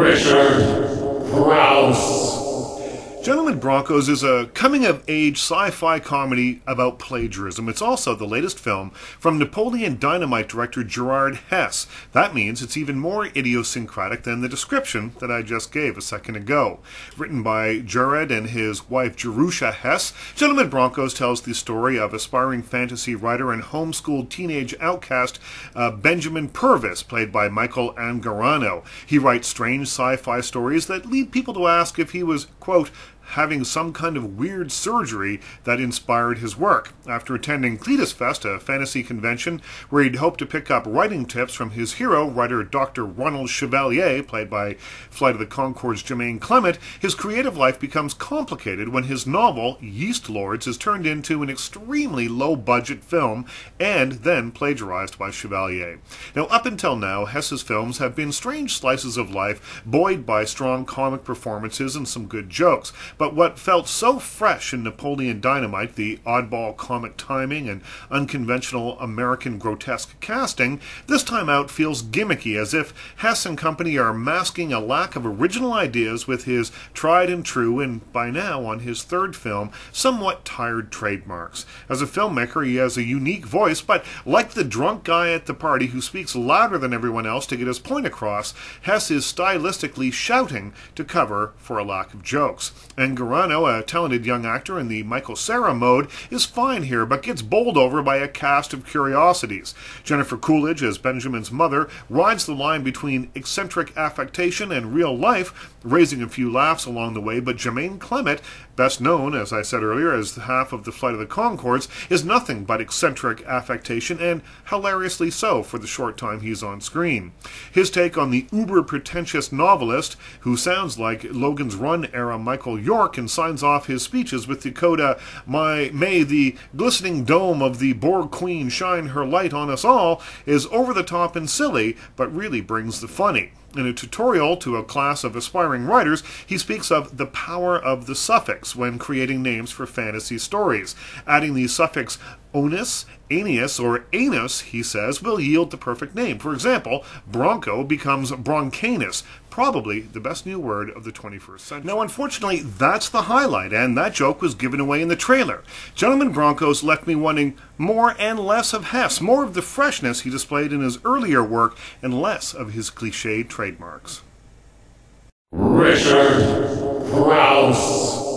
Richard Rouse. Gentlemen, Broncos is a coming-of-age sci-fi comedy about plagiarism. It's also the latest film from Napoleon Dynamite director Gerard Hess. That means it's even more idiosyncratic than the description that I just gave a second ago. Written by Jared and his wife Jerusha Hess, Gentlemen, Broncos tells the story of aspiring fantasy writer and homeschooled teenage outcast Benjamin Purvis, played by Michael Angarano. He writes strange sci-fi stories that lead people to ask if he was, quote, having some kind of weird surgery that inspired his work. After attending Cletus Fest, a fantasy convention where he'd hoped to pick up writing tips from his hero, writer Dr. Ronald Chevalier, played by Flight of the Conchords' Jermaine Clement, his creative life becomes complicated when his novel, Yeast Lords, is turned into an extremely low-budget film and then plagiarized by Chevalier. Now, up until now, Hess's films have been strange slices of life, buoyed by strong comic performances and some good jokes. But what felt so fresh in Napoleon Dynamite, the oddball comic timing and unconventional American grotesque casting, this time out feels gimmicky, as if Hess and company are masking a lack of original ideas with his tried and true, and by now on his third film, somewhat tired trademarks. As a filmmaker, he has a unique voice, but like the drunk guy at the party who speaks louder than everyone else to get his point across, Hess is stylistically shouting to cover for a lack of jokes. Angarano, a talented young actor in the Michael Cera mode, is fine here, but gets bowled over by a cast of curiosities. Jennifer Coolidge, as Benjamin's mother, rides the line between eccentric affectation and real life, raising a few laughs along the way, but Jermaine Clement, best known, as I said earlier, as half of the Flight of the Conchords, is nothing but eccentric affectation, and hilariously so for the short time he's on screen. His take on the uber-pretentious novelist, who sounds like Logan's Run-era Michael York and signs off his speeches with the coda, May the glistening dome of the Borg Queen shine her light on us all, is over-the-top and silly, but really brings the funny. In a tutorial to a class of aspiring writers, he speaks of the power of the suffix when creating names for fantasy stories. Adding the suffix onus, anius, or anus, he says, will yield the perfect name. For example, Bronco becomes Broncanus, probably the best new word of the 21st century. Now, unfortunately, that's the highlight, and that joke was given away in the trailer. Gentlemen, Broncos left me wanting more and less of Hess, more of the freshness he displayed in his earlier work, and less of his cliched trademarks. Richard Rouse.